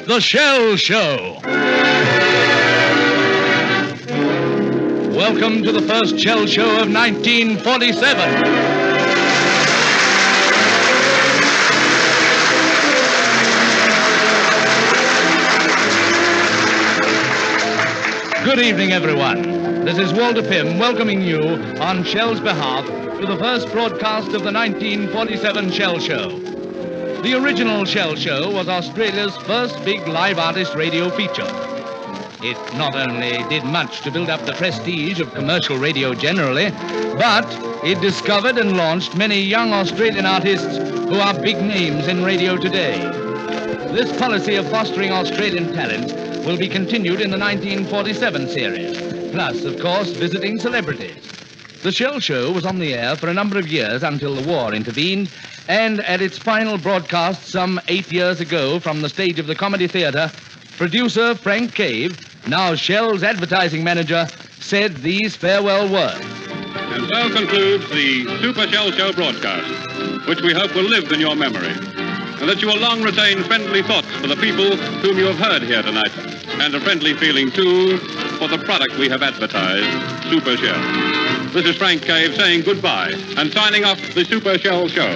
The Shell Show. Welcome to the first Shell Show of 1947. Good evening, everyone. This is Walter Pym welcoming you on Shell's behalf to the first broadcast of the 1947 Shell Show. The original Shell Show was Australia's first big live artist radio feature. It not only did much to build up the prestige of commercial radio generally, but it discovered and launched many young Australian artists who are big names in radio today. This policy of fostering Australian talent will be continued in the 1947 series, plus, of course, visiting celebrities. The Shell Show was on the air for a number of years until the war intervened, and at its final broadcast some 8 years ago from the stage of the Comedy Theatre, producer Frank Cave, now Shell's advertising manager, said these farewell words. And so concludes the Super Shell Show broadcast, which we hope will live in your memory, and that you will long retain friendly thoughts for the people whom you have heard here tonight, and a friendly feeling, too, for the product we have advertised, Super Shell. This is Frank Cave saying goodbye and signing off the Super Shell Show.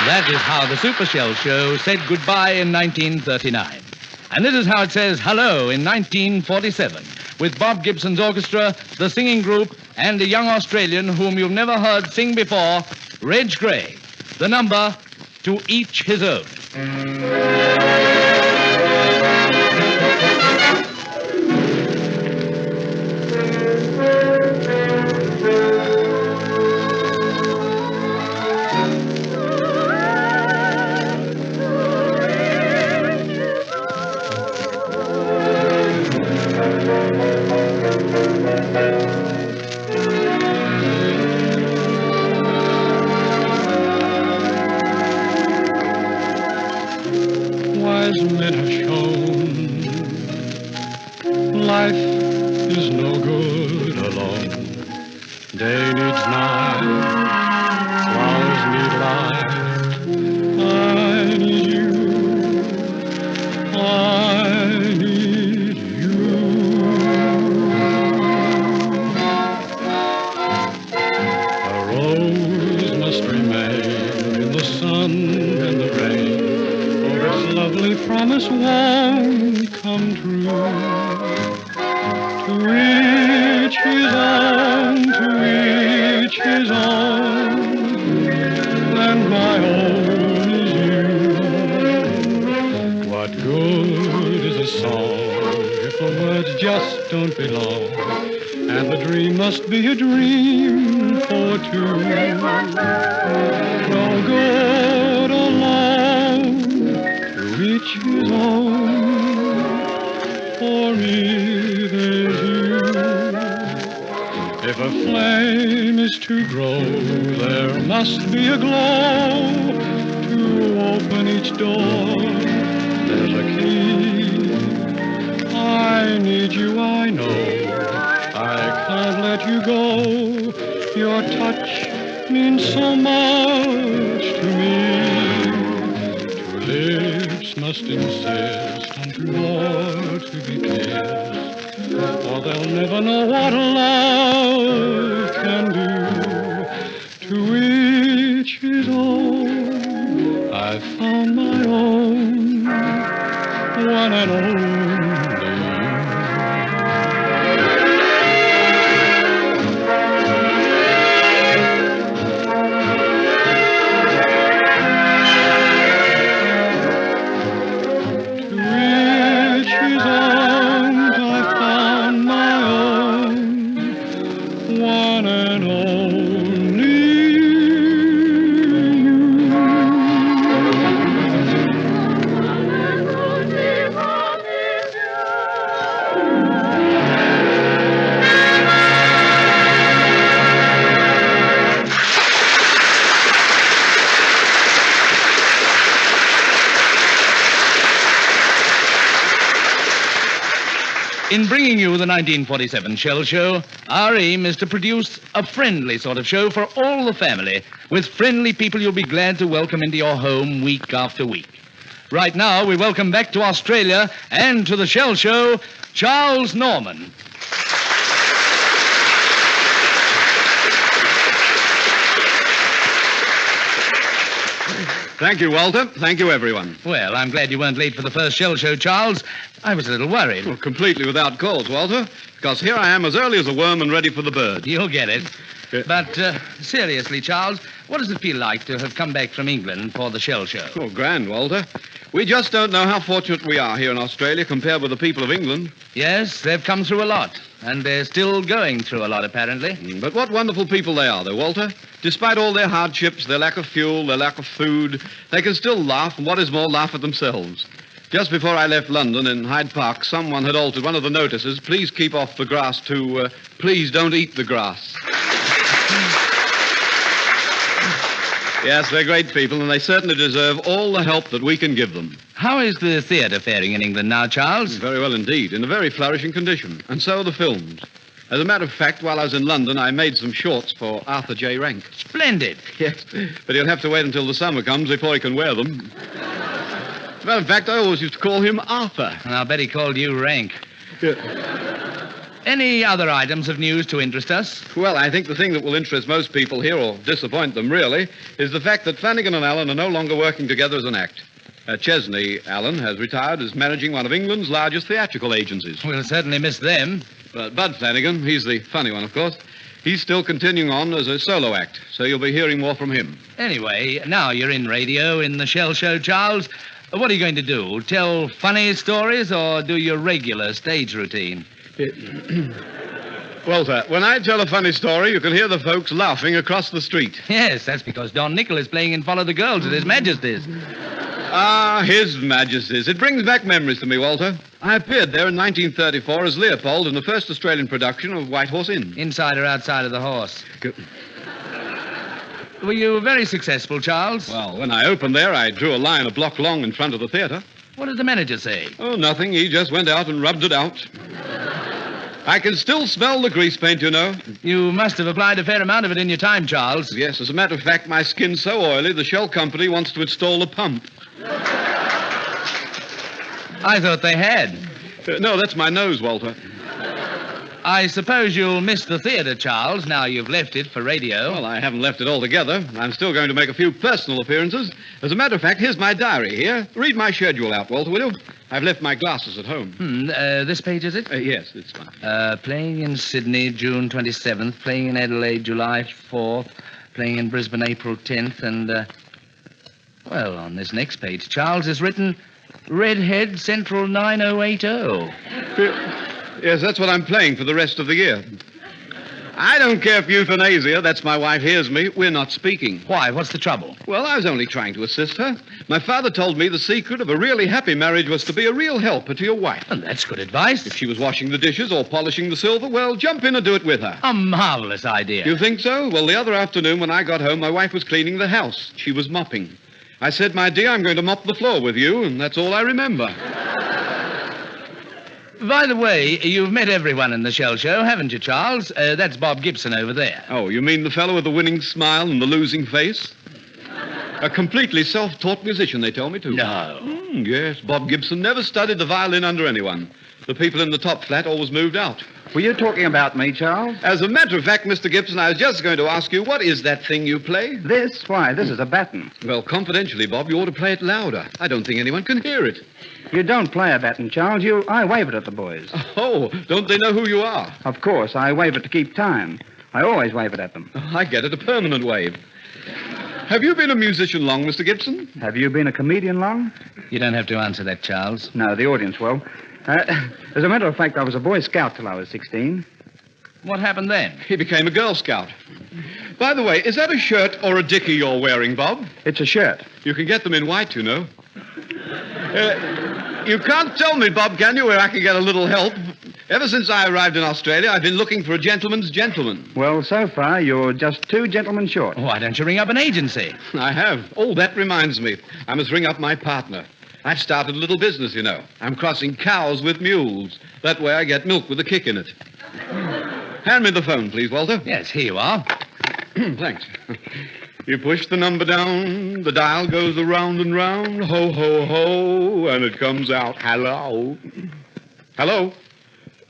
That is how the Super Shell Show said goodbye in 1939. And this is how it says hello in 1947, with Bob Gibson's orchestra, the singing group, and a young Australian whom you've never heard sing before, Reg Gray. The number, To Each His Own. Men have shown life is no good alone. Day needs night, flowers need light. I need you, I need you. A rose must remain in the sun and the rain, lovely promise won't come true. To each his own, to each his own, and my own is you. What good is a song if the words just don't belong, and the dream must be a dream for two? No good alone, each his own, for me there's you. If a flame is to grow, there must be a glow. To open each door, there's a key. I need you, I know, I can't let you go. Your touch means so much to me. Lips must insist on two more to be kissed, or they'll never know what love can do. To each his own, I've found my own, one and only. In bringing you the 1947 Shell Show, our aim is to produce a friendly sort of show for all the family, with friendly people you'll be glad to welcome into your home week after week. Right now, we welcome back to Australia and to the Shell Show, Charles Norman. Thank you, Walter. Thank you, everyone. Well, I'm glad you weren't late for the first Shell Show, Charles. I was a little worried. Well, completely without cause, Walter, because here I am as early as a worm and ready for the bird. You'll get it. But seriously, Charles, what does it feel like to have come back from England for the Shell Show? Oh, grand, Walter. We just don't know how fortunate we are here in Australia compared with the people of England. Yes, they've come through a lot, and they're still going through a lot, apparently. But what wonderful people they are, though, Walter. Despite all their hardships, their lack of fuel, their lack of food, they can still laugh, and what is more, laugh at themselves. Just before I left London in Hyde Park, someone had altered one of the notices, please keep off the grass, to please don't eat the grass. Yes, they're great people, and they certainly deserve all the help that we can give them. How is the theatre faring in England now, Charles? Very well indeed, in a very flourishing condition. And so are the films. As a matter of fact, while I was in London, I made some shorts for Arthur J. Rank. Splendid. Yes, but he'll have to wait until the summer comes before he can wear them. As a matter of fact, I always used to call him Arthur. I'll bet he called you Rank. Any other items of news to interest us? Well, I think the thing that will interest most people here, or disappoint them really, is the fact that Flanagan and Allen are no longer working together as an act. Chesney Allen has retired as managing one of England's largest theatrical agencies. We'll certainly miss them. But Bud Flanagan, he's the funny one, of course, he's still continuing on as a solo act, so you'll be hearing more from him. Anyway, now you're in radio, in the Shell Show, Charles. What are you going to do? Tell funny stories or do your regular stage routine? Walter, when I tell a funny story, you can hear the folks laughing across the street. Yes, that's because Don Nichol is playing in Follow the Girls at His Majesty's. Ah, His Majesty's. It brings back memories to me, Walter. I appeared there in 1934 as Leopold in the first Australian production of White Horse Inn. Inside or outside of the horse? Were you very successful, Charles? Well, when I opened there, I drew a line a block long in front of the theatre. What did the manager say? Oh, nothing. He just went out and rubbed it out. I can still smell the grease paint, you know. You must have applied a fair amount of it in your time, Charles. Yes, as a matter of fact, my skin's so oily, the Shell Company wants to install a pump. I thought they had. No, that's my nose, Walter. I suppose you'll miss the theatre, Charles, now you've left it for radio. Well, I haven't left it altogether. I'm still going to make a few personal appearances. As a matter of fact, here's my diary here. Read my schedule out, Walter, will you? I've left my glasses at home. This page, is it? Yes, it's fine. Playing in Sydney, June 27th. Playing in Adelaide, July 4th. Playing in Brisbane, April 10th. And, well, on this next page, Charles, is written Redhead Central 9080. Yes, that's what I'm playing for the rest of the year. I don't care for euthanasia. That's my wife hears me. We're not speaking. Why? What's the trouble? Well, I was only trying to assist her. My father told me the secret of a really happy marriage was to be a real helper to your wife. And that's good advice. If she was washing the dishes or polishing the silver, well, jump in and do it with her. A marvelous idea. You think so? Well, the other afternoon when I got home, my wife was cleaning the house. She was mopping. I said, my dear, I'm going to mop the floor with you, and that's all I remember. By the way, you've met everyone in the Shell Show, haven't you, Charles? That's Bob Gibson over there. Oh, you mean the fellow with the winning smile and the losing face? A completely self-taught musician, they tell me, too. No. Yes, Bob Gibson never studied the violin under anyone. The people in the top flat always moved out. Were you talking about me, Charles? As a matter of fact, Mr. Gibson, I was just going to ask you, what is that thing you play? This? Why, this is a baton. Well, confidentially, Bob, you ought to play it louder. I don't think anyone can hear it. You don't play a baton, Charles. I wave it at the boys. Oh, don't they know who you are? Of course, I wave it to keep time. I always wave it at them. I get it, a permanent wave. Have you been a musician long, Mr. Gibson? Have you been a comedian long? You don't have to answer that, Charles. No, the audience will. As a matter of fact, I was a Boy Scout till I was 16. What happened then? He became a Girl Scout. By the way, is that a shirt or a dickie you're wearing, Bob? It's a shirt. You can get them in white, you know. You can't tell me, Bob, can you, where I can get a little help? Ever since I arrived in Australia, I've been looking for a gentleman's gentleman. Well, so far, you're just 2 gentlemen short. Why don't you ring up an agency? I have. Oh, that reminds me. I must ring up my partner. I've started a little business, you know. I'm crossing cows with mules. That way I get milk with a kick in it. Hand me the phone, please, Walter. Yes, here you are. Thanks. You push the number down, the dial goes around and round, ho, ho, ho, and it comes out, hello. Hello?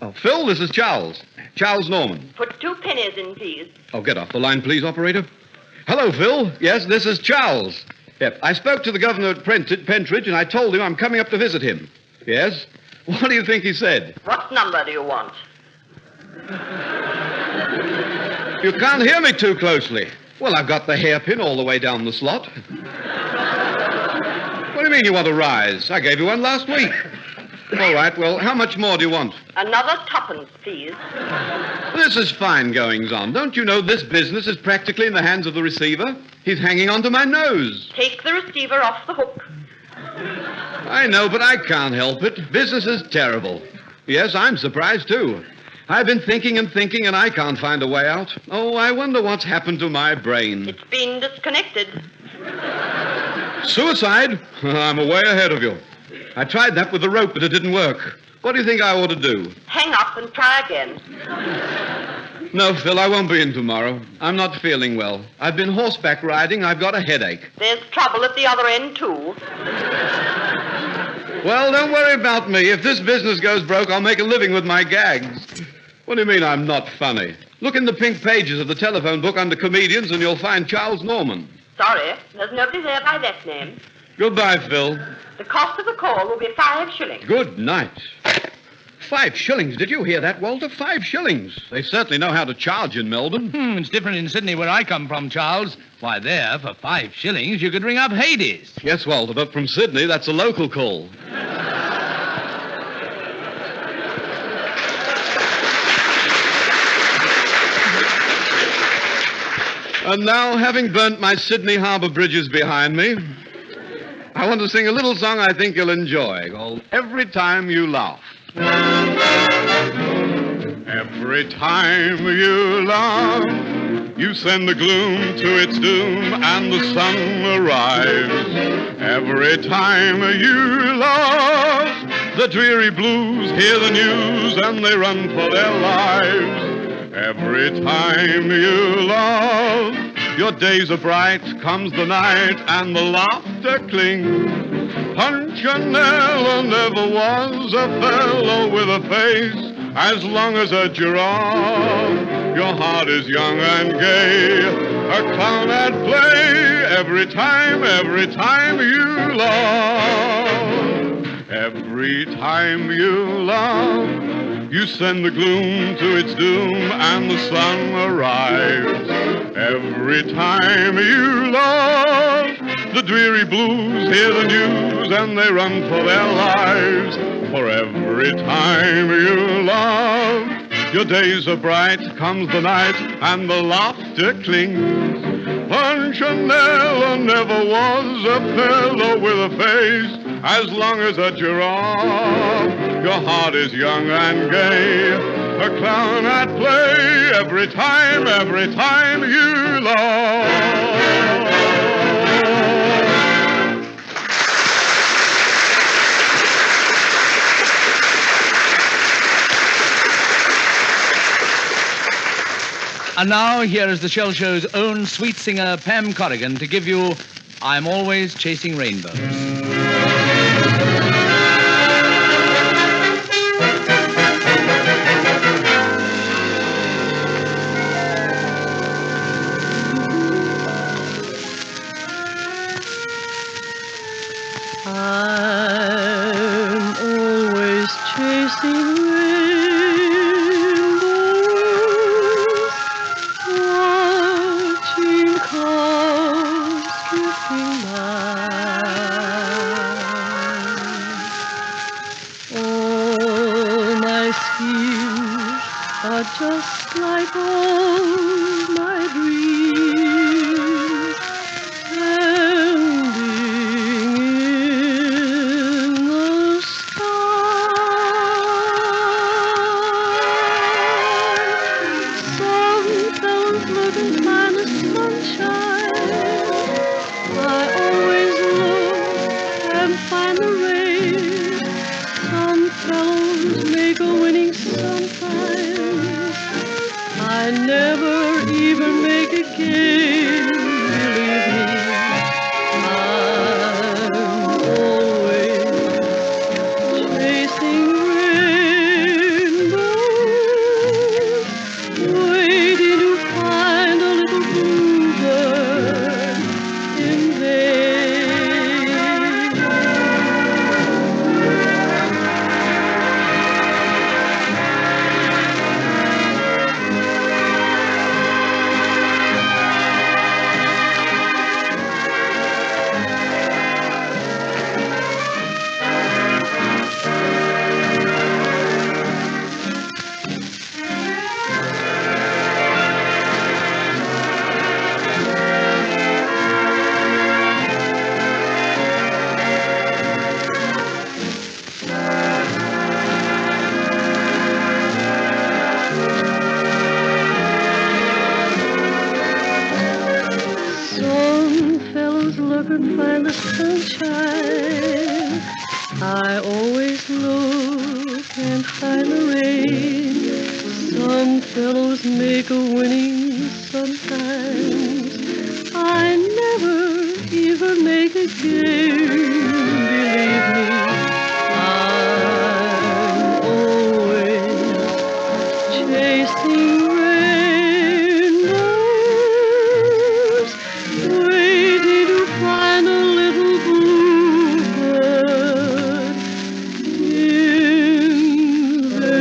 Oh, Phil, this is Charles. Charles Norman. Put 2 pennies in, please. Oh, get off the line, please, operator. Hello, Phil. Yes, this is Charles. Yep, I spoke to the governor at Pentridge, and I told him I'm coming up to visit him. Yes? What do you think he said? What number do you want? You can't hear me too closely. Well, I've got the hairpin all the way down the slot. What do you mean you want a rise? I gave you one last week. All right, well, how much more do you want? Another 2pence, please. This is fine goings-on. Don't you know this business is practically in the hands of the receiver? He's hanging onto my nose. Take the receiver off the hook. I know, but I can't help it. Business is terrible. Yes, I'm surprised, too. I've been thinking and thinking, and I can't find a way out. Oh, I wonder what's happened to my brain. It's been disconnected. Suicide? I'm way ahead of you. I tried that with the rope, but it didn't work. What do you think I ought to do? Hang up and try again. No, Phil, I won't be in tomorrow. I'm not feeling well. I've been horseback riding. I've got a headache. There's trouble at the other end, too. Well, don't worry about me. If this business goes broke, I'll make a living with my gags. What do you mean I'm not funny? Look in the pink pages of the telephone book under comedians, and you'll find Charles Norman. Sorry, there's nobody there by that name. Goodbye, Phil. The cost of the call will be 5 shillings. Good night. 5 shillings. Did you hear that, Walter? 5 shillings. They certainly know how to charge in Melbourne. It's different in Sydney, where I come from, Charles. Why, there, for 5 shillings, you could ring up Hades. Yes, Walter, but from Sydney, that's a local call. And now, having burnt my Sydney harbour bridges behind me, I want to sing a little song I think you'll enjoy, called Every Time You Laugh. Every time you laugh, you send the gloom to its doom, and the sun arrives. Every time you laugh, the dreary blues hear the news, and they run for their lives. Every time you laugh, your days are bright, comes the night, and the laughter clings. Punchinello never was a fellow with a face as long as a giraffe. Your heart is young and gay, a clown at play, every time you laugh. Every time you laugh, you send the gloom to its doom, and the sun arrives. Every time you laugh, the dreary blues hear the news, and they run for their lives. For every time you laugh, your days are bright, comes the night, and the laughter clings. Punchinello never was a fellow with a face as long as a giraffe. Your heart is young and gay, a clown at play, every time you laugh. And now, here is the Shell Show's own sweet singer, Pam Corrigan, to give you I'm Always Chasing Rainbows. I'm always chasing rainbows, watching clouds drifting by. All my schemes are just like all my dreams, ending in look and find the sunshine. I always look and find the rain. Some fellows make a winning sometimes. I never even make a game, believe me. I'm always chasing rainbows, waiting to find a little bluebird in there.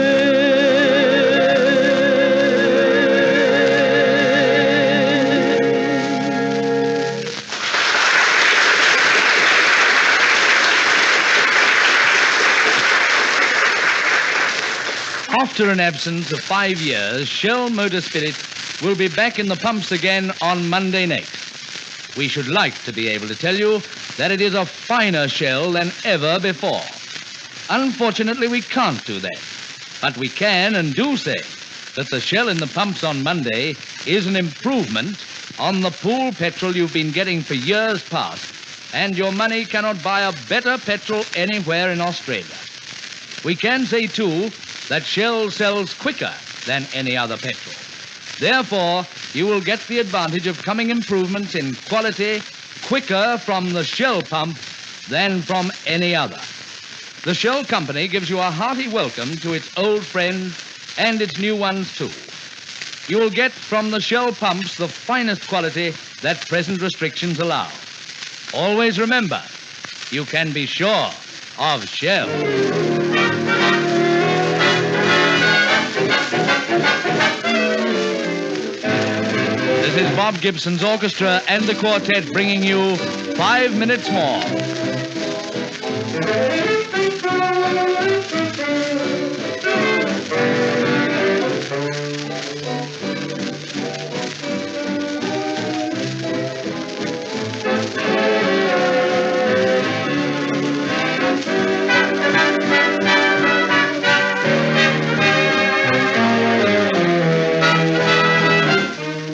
After an absence of 5 years, Shell Motor Spirit will be back in the pumps again on Monday next. We should like to be able to tell you that it is a finer Shell than ever before. Unfortunately, we can't do that. But we can and do say that the Shell in the pumps on Monday is an improvement on the pool petrol you've been getting for years past, and your money cannot buy a better petrol anywhere in Australia. We can say, too, that Shell sells quicker than any other petrol. Therefore, you will get the advantage of coming improvements in quality quicker from the Shell pump than from any other. The Shell Company gives you a hearty welcome to its old friends and its new ones, too. You will get from the Shell pumps the finest quality that present restrictions allow. Always remember, you can be sure of Shell. This is Bob Gibson's orchestra and the quartet bringing you 5 minutes more.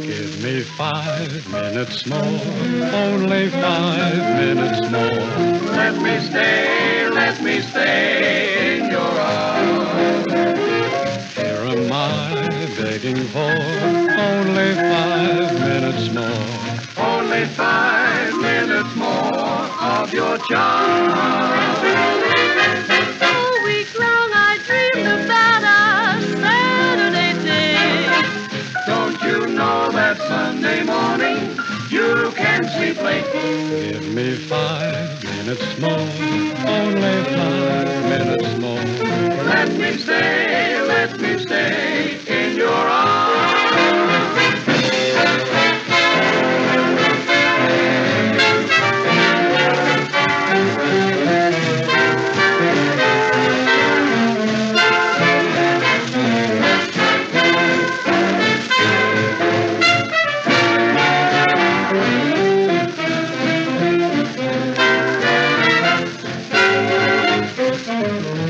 Give me 5 minutes more, only 5 minutes more. Let me stay in your arms. Here am I begging for only 5 minutes more. Only 5 minutes more of your charm. All week long I dreamed about our Saturday day. Don't you know that Sunday morning you can sleep late? Give me 5 minutes more, only 5 minutes more. Let me stay in your arms.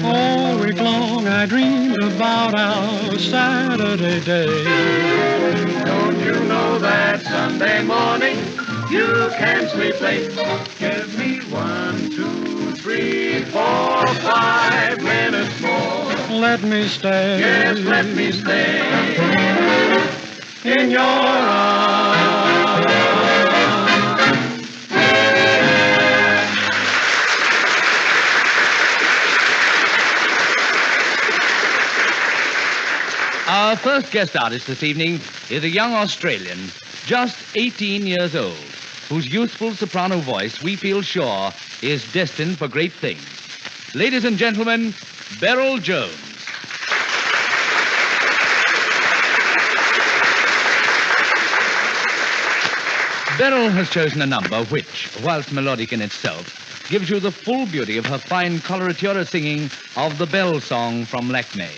All week long I dreamed about our Saturday day. Don't you know that Sunday morning you can sleep late? Give me 1, 2, 3, 4, 5 minutes more. Let me stay. Yes, let me stay in your arms. Our first guest artist this evening is a young Australian, just 18 years old, whose youthful soprano voice we feel sure is destined for great things. Ladies and gentlemen, Beryl Jones. Beryl has chosen a number which, whilst melodic in itself, gives you the full beauty of her fine coloratura singing of the Bell Song from Lakme.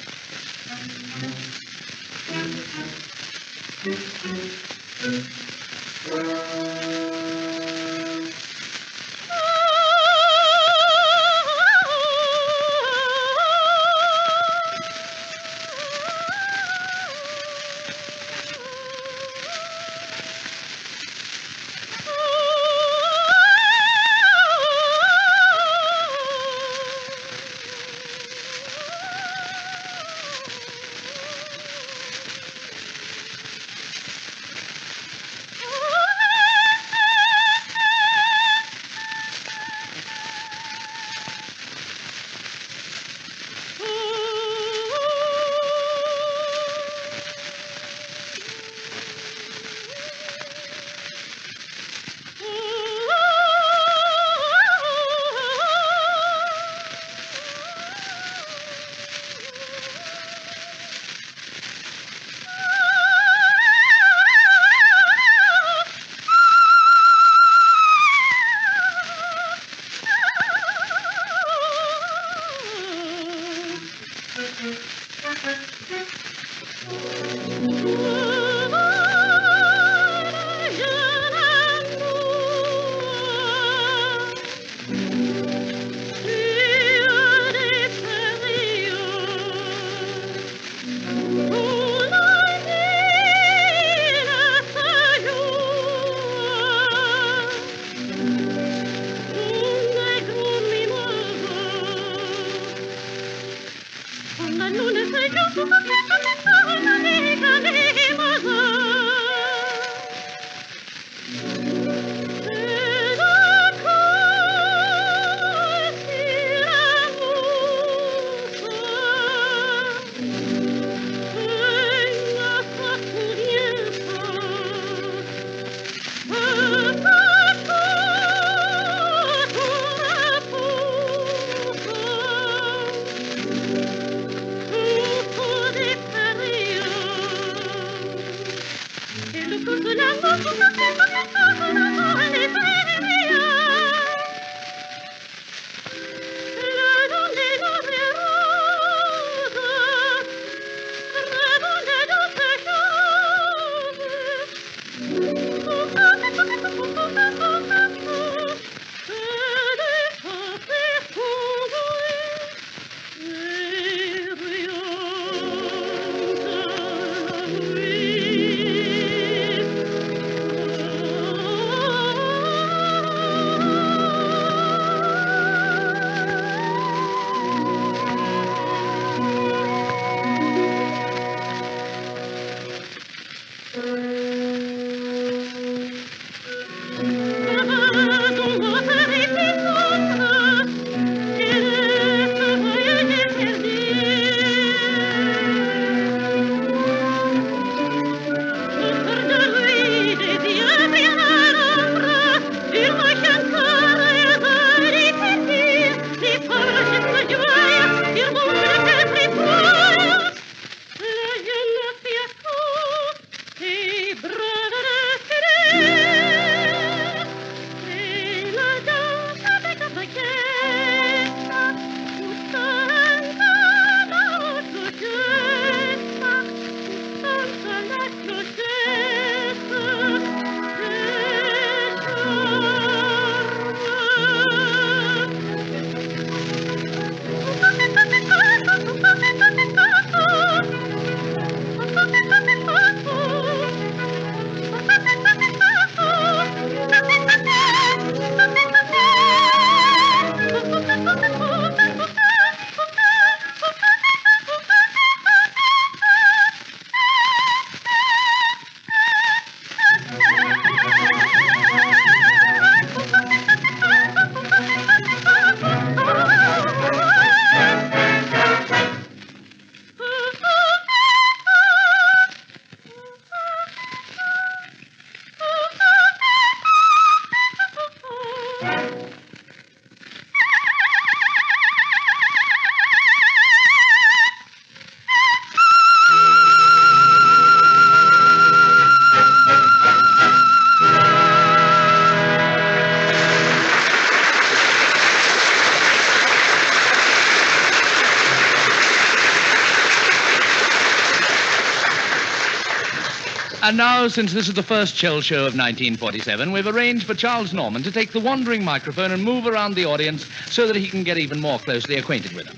And now, since this is the first Shell Show of 1947, we've arranged for Charles Norman to take the wandering microphone and move around the audience so that he can get even more closely acquainted with them.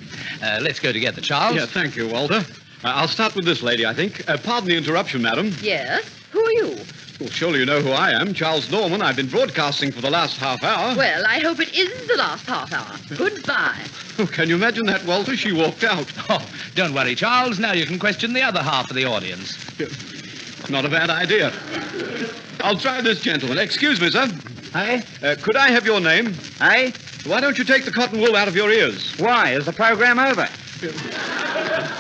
Let's go together, Charles. Yeah, thank you, Walter. I'll start with this lady, I think. Pardon the interruption, madam. Yes? Who are you? Well, surely you know who I am, Charles Norman. I've been broadcasting for the last half hour. Well, I hope it isn't the last half hour. Goodbye. Oh, can you imagine that, Walter? She walked out. Oh, don't worry, Charles. Now you can question the other half of the audience. Not a bad idea. I'll try this gentleman. Excuse me, sir. Aye? Could I have your name? Aye? Why don't you take the cotton wool out of your ears? Why? Is the program over?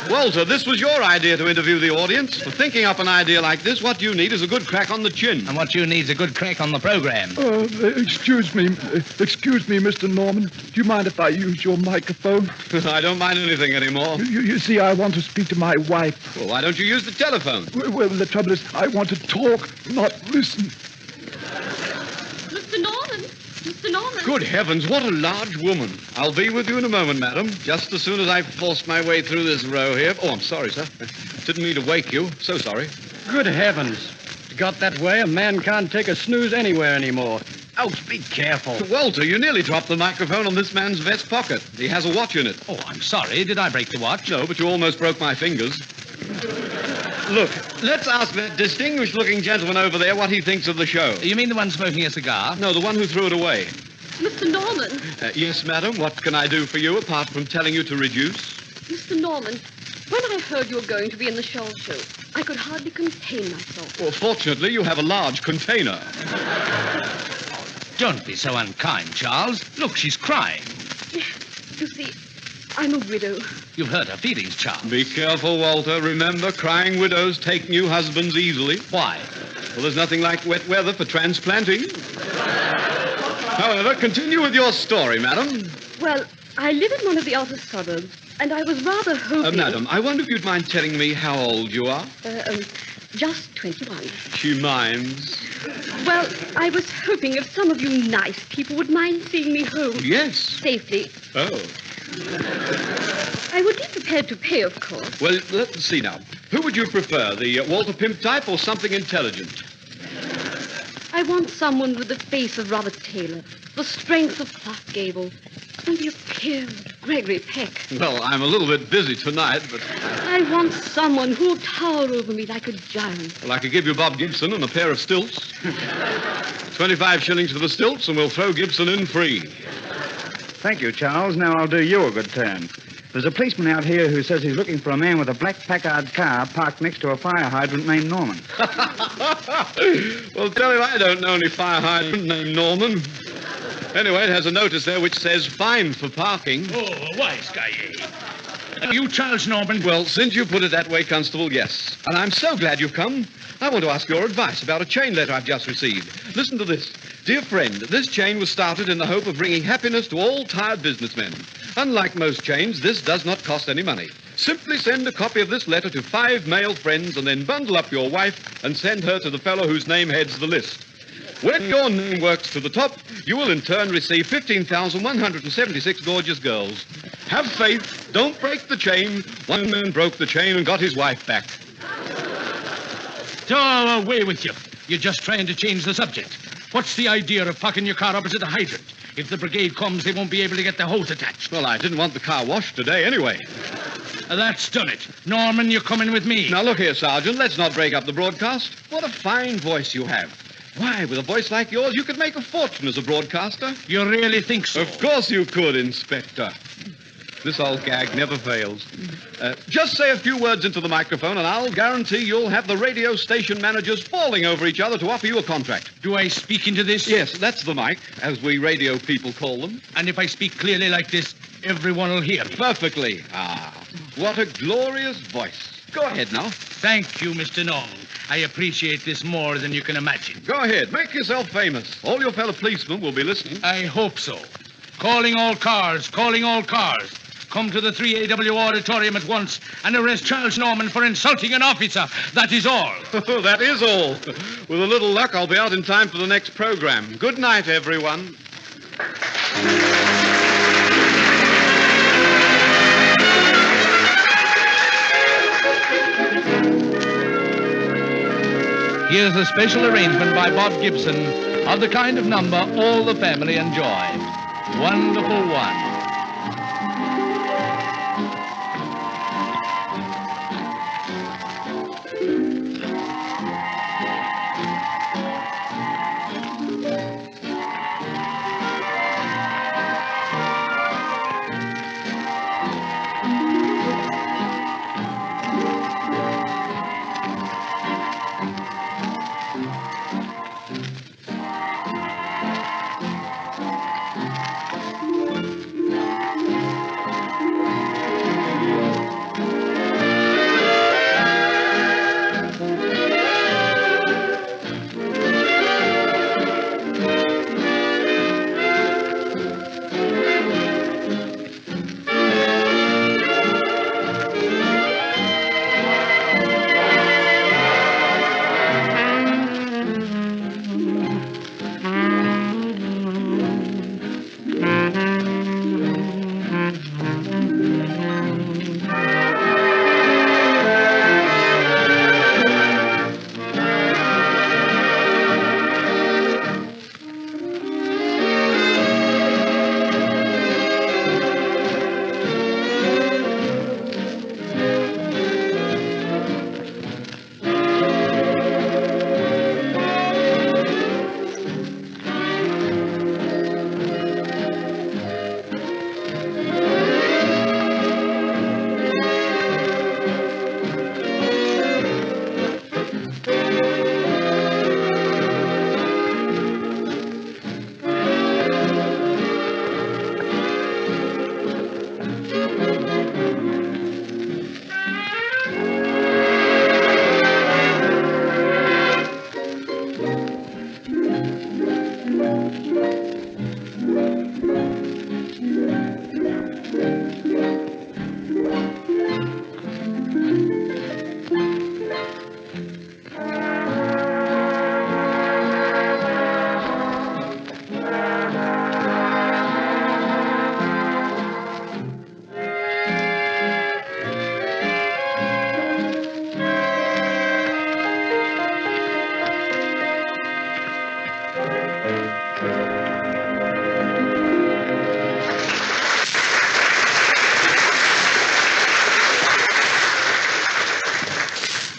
Walter, this was your idea to interview the audience. For thinking up an idea like this, what you need is a good crack on the chin. And what you need is a good crack on the program. Excuse me, Mr. Norman. Do you mind if I use your microphone? I don't mind anything anymore. You see, I want to speak to my wife. Well, why don't you use the telephone? Well, the trouble is, I want to talk, not listen. Mr. Norman. Mr. Norman. Good heavens, what a large woman. I'll be with you in a moment, madam. Just as soon as I've forced my way through this row here. Oh, I'm sorry, sir. Didn't mean to wake you. So sorry. Good heavens. It's got that way a man can't take a snooze anywhere anymore. Ouch, be careful. Walter, you nearly dropped the microphone on this man's vest pocket. He has a watch in it. Oh, I'm sorry. Did I break the watch? No, but you almost broke my fingers. Look, let's ask that distinguished-looking gentleman over there what he thinks of the show. You mean the one smoking a cigar? No, the one who threw it away. Mr. Norman. Yes, madam. What can I do for you apart from telling you to reduce? Mr. Norman, when I heard you were going to be in the Shell Show, I could hardly contain myself. Well, fortunately, you have a large container. Don't be so unkind, Charles. Look, she's crying. You see, I'm a widow. You've hurt her feelings, Charles. Be careful, Walter. Remember, crying widows take new husbands easily. Why? Well, there's nothing like wet weather for transplanting. However, continue with your story, madam. Well, I live in one of the outer suburbs, and I was rather hoping... Madam, I wonder if you'd mind telling me how old you are? Just 21. She minds. Well, I was hoping if some of you nice people would mind seeing me home. Yes. Safely. Oh. I would be prepared to pay, of course. Well, let's see now. Who would you prefer, the Walter Pimp type or something intelligent? I want someone with the face of Robert Taylor, the strength of Clark Gable, and the appearance of Gregory Peck. Well, I'm a little bit busy tonight, but... I want someone who'll tower over me like a giant. Well, I could give you Bob Gibson and a pair of stilts. 25 shillings for the stilts, and we'll throw Gibson in free. Thank you, Charles. Now I'll do you a good turn. There's a policeman out here who says he's looking for a man with a black Packard car parked next to a fire hydrant named Norman. Well, tell him I don't know any fire hydrant named Norman. Anyway, it has a notice there which says fine for parking. Oh, a wise guy, eh? Are you Charles Norman? Well, since you put it that way, Constable, yes. And I'm so glad you've come. I want to ask your advice about a chain letter I've just received. Listen to this. Dear friend, this chain was started in the hope of bringing happiness to all tired businessmen. Unlike most chains, this does not cost any money. Simply send a copy of this letter to 5 male friends and then bundle up your wife and send her to the fellow whose name heads the list. When your name works to the top, you will in turn receive 15,176 gorgeous girls. Have faith. Don't break the chain. One man broke the chain and got his wife back. So, away with you. You're just trying to change the subject. What's the idea of parking your car opposite a hydrant? If the brigade comes, they won't be able to get the hose attached. Well, I didn't want the car washed today anyway. That's done it. Norman, you're coming with me. Now, look here, Sergeant. Let's not break up the broadcast. What a fine voice you have. Why, with a voice like yours, you could make a fortune as a broadcaster. You really think so? Of course you could, Inspector. This old gag never fails. Just say a few words into the microphone, and I'll guarantee you'll have the radio station managers falling over each other to offer you a contract. Do I speak into this? Yes, that's the mic, as we radio people call them. And if I speak clearly like this, everyone will hear me. Perfectly. Ah, what a glorious voice. Go ahead now. Thank you, Mr. Norman. I appreciate this more than you can imagine. Go ahead. Make yourself famous. All your fellow policemen will be listening. I hope so. Calling all cars. Calling all cars. Come to the 3AW auditorium at once and arrest Charles Norman for insulting an officer. That is all. That is all. With a little luck, I'll be out in time for the next program. Good night, everyone. here's a special arrangement by Bob Gibson of the kind of number all the family enjoy. Wonderful One.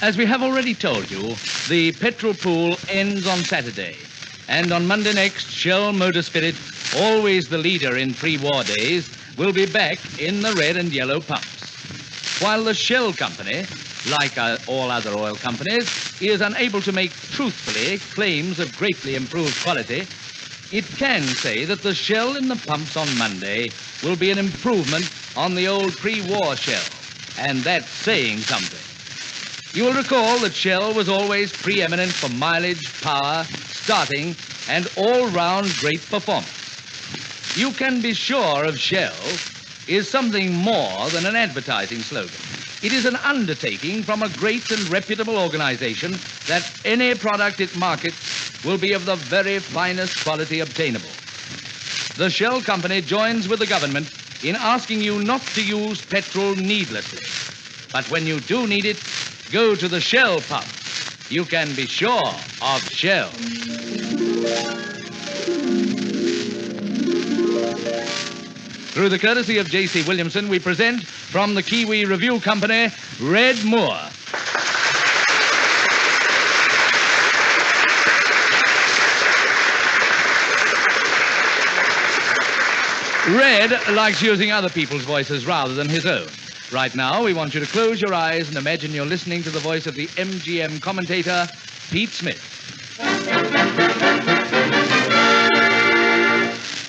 As we have already told you, the petrol pool ends on Saturday. And on Monday next, Shell Motor Spirit, always the leader in pre-war days, will be back in the red and yellow pumps. While the Shell Company, like all other oil companies, is unable to make truthfully claims of greatly improved quality, it can say that the Shell in the pumps on Monday will be an improvement on the old pre-war Shell. And that's saying something. You will recall that Shell was always preeminent for mileage, power, starting, and all-round great performance. You can be sure of Shell is something more than an advertising slogan. It is an undertaking from a great and reputable organization that any product it markets will be of the very finest quality obtainable. The Shell Company joins with the government in asking you not to use petrol needlessly. But when you do need it, go to the Shell pump. You can be sure of Shell. Through the courtesy of J.C. Williamson, we present from the Kiwi Review Company, Red Moore. Red likes using other people's voices rather than his own. Right now, we want you to close your eyes and imagine you're listening to the voice of the MGM commentator, Pete Smith.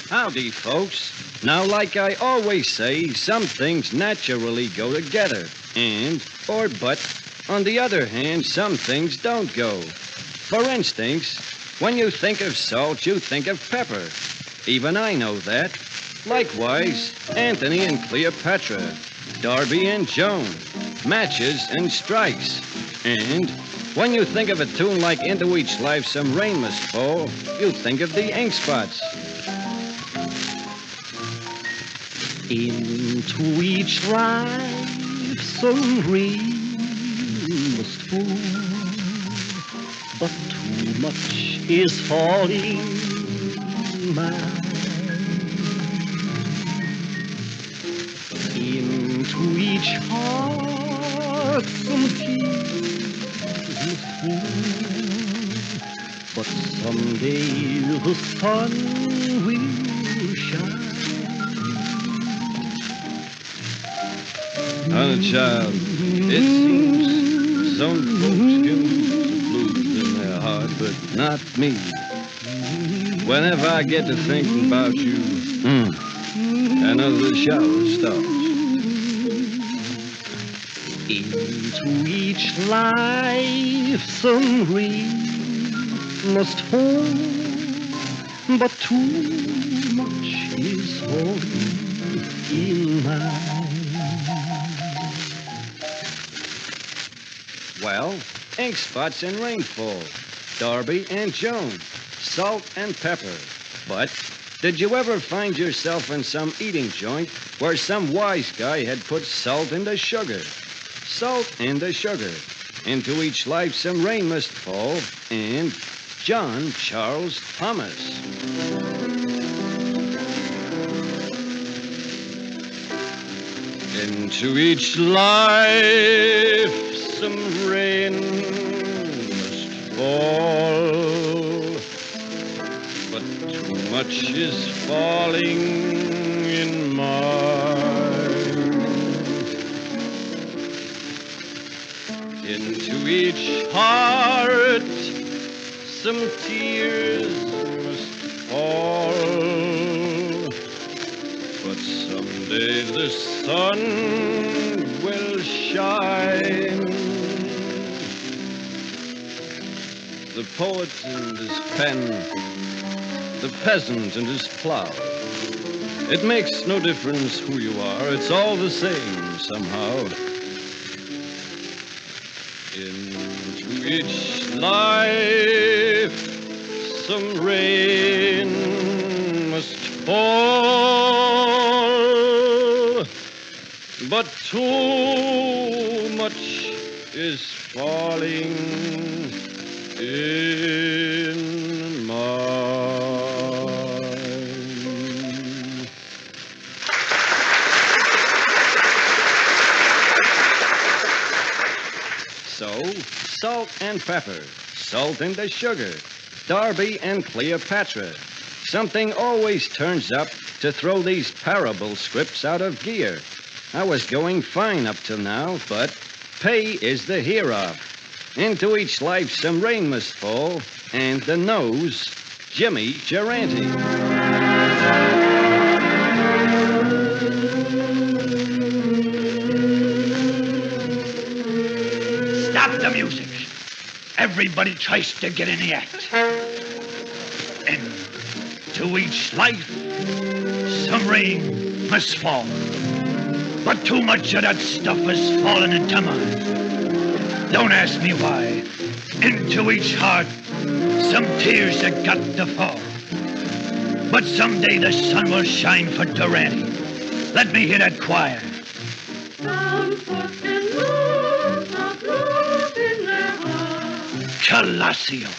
Howdy, folks. Now, like I always say, some things naturally go together. But, on the other hand, some things don't go. For instance, when you think of salt, you think of pepper. Even I know that. Likewise, Anthony and Cleopatra, Darby and Joan, matches and strikes. And when you think of a tune like Into Each Life Some Rain Must Fall, you think of the ink spots. Into each life some rain must fall, but much is falling mine. Into each heart some tears must fall, but someday the sun will shine. Honey, child, it seems some folks can lose the blues in their heart, but not me. Whenever I get to thinking about you, another shower starts. Into each life some rain must fall, but too much is falling in mine. Well, ink spots and rainfall, Darby and Joan, salt and pepper. But did you ever find yourself in some eating joint where some wise guy had put salt into sugar? Salt into sugar. Into each life some rain must fall, and John Charles Thomas. Into each life some rain must fall, but too much is falling in mine. Into each heart some tears must fall, but someday the sun will shine. The poet and his pen, the peasant and his plow. It makes no difference who you are, it's all the same somehow. Into each life some rain must fall, but too much is falling in mine. So, salt and pepper, salt into sugar, Darby and Cleopatra. Something always turns up to throw these parable scripts out of gear. I was going fine up till now, but pay is the hereof. Into each life some rain must fall, and the nose, Jimmy Durante. Stop the music. Everybody tries to get in the act. Into each life some rain must fall, but too much of that stuff has fallen into mine. Don't ask me why. Into each heart, some tears have got to fall. But someday the sun will shine for Durante. Let me hear that choir. Colossio.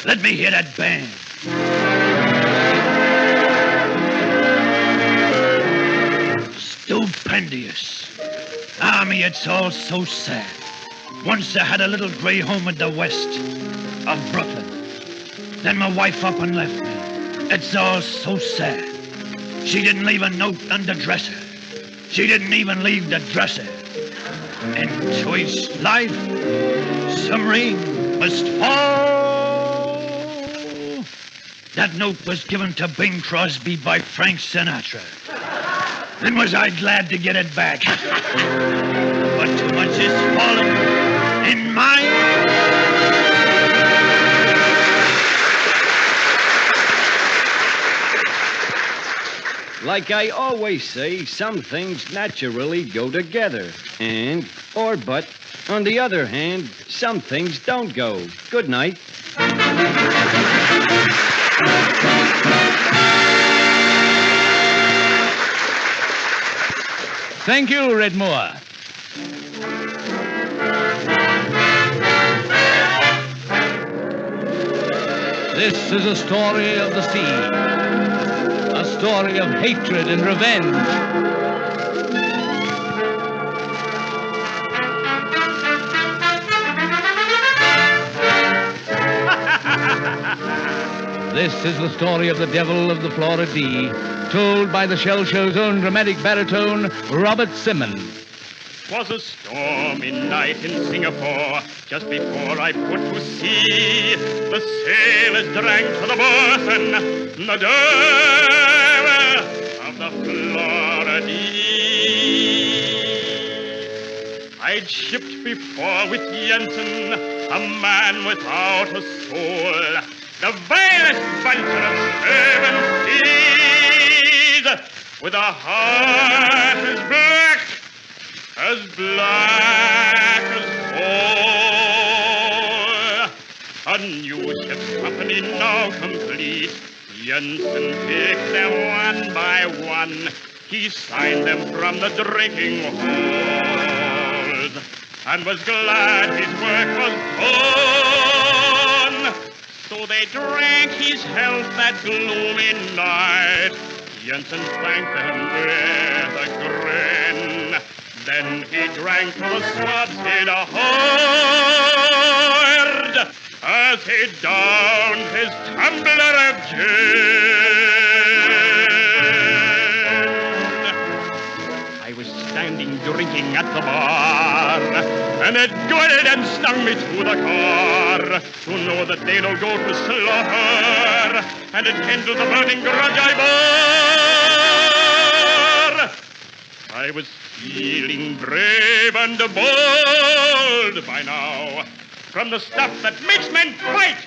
Let me hear that band. Stupendous. Me, it's all so sad. Once I had a little gray home in the west of Brooklyn. Then my wife up and left me. It's all so sad. She didn't leave a note on the dresser. She didn't even leave the dresser. Into each life, some rain must fall. That note was given to Bing Crosby by Frank Sinatra. Then was I glad to get it back. But too much is falling in mine. Like I always say, some things naturally go together. But, on the other hand, some things don't go. Good night. Thank you, Redmoor. This is a story of the sea, a story of hatred and revenge. This is the story of the devil of the Flora D, told by the Shell Show's own dramatic baritone, Robert Simmonds. 'Twas a stormy night in Singapore, just before I put to sea. The sailors drank to the boatswain, the devil of the Flora D. I'd shipped before with Jensen, a man without a soul, the vilest bunch of 7 seas, with a heart as black as coal. A new ship's company now complete. Jensen picked them one by one. He signed them from the drinking halls, and was glad his work was done. So they drank his health that gloomy night. Jensen thanked them with a grin. Then he drank to the swab's head hard as he downed his tumbler of gin. I was standing drinking at the bar, and it gutted and stung me to the core to know that they'd all go to slaughter, and it kindled the burning grudge I bore. I was feeling brave and bold by now from the stuff that makes men fight.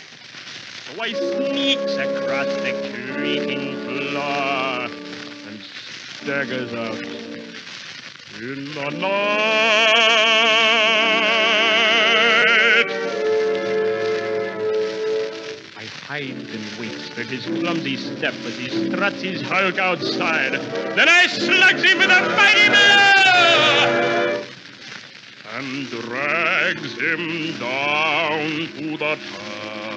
So I sneaks across the creaking floor and staggers out in the night. I hides and waits for his clumsy step as he struts his hulk outside. Then I slugs him with a mighty blow and drags him down to the tide.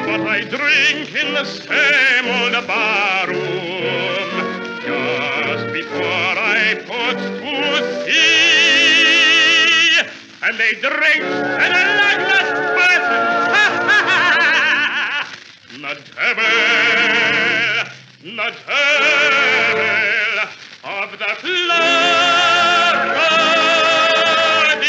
But I drink in the same old barroom just before I put to sea, and they drink and a luckless person. The devil of the Flora D.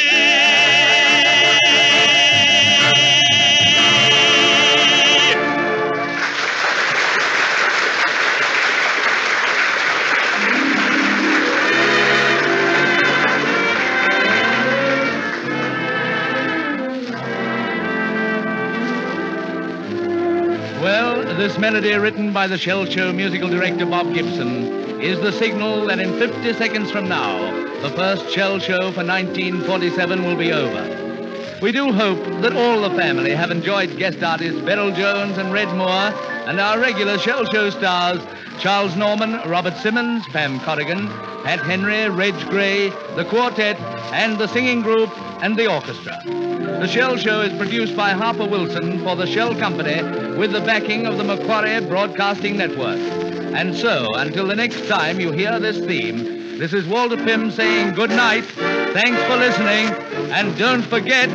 Well, this melody, written by the Shell Show musical director Bob Gibson, is the signal that in 50 seconds from now, the first Shell Show for 1947 will be over. We do hope that all the family have enjoyed guest artists Beryl Jones and Red Moore, and our regular Shell Show stars, Charles Norman, Robert Simmonds, Pam Corrigan, Pat Henry, Reg Gray, the quartet, and the singing group and the orchestra. The Shell Show is produced by Harper Wilson for the Shell Company with the backing of the Macquarie Broadcasting Network. And so, until the next time you hear this theme, this is Walter Pym saying good night. Thanks for listening, and don't forget,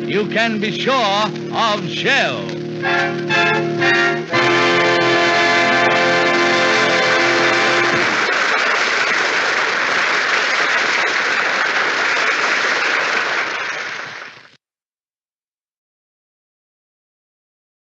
you can be sure of Shell.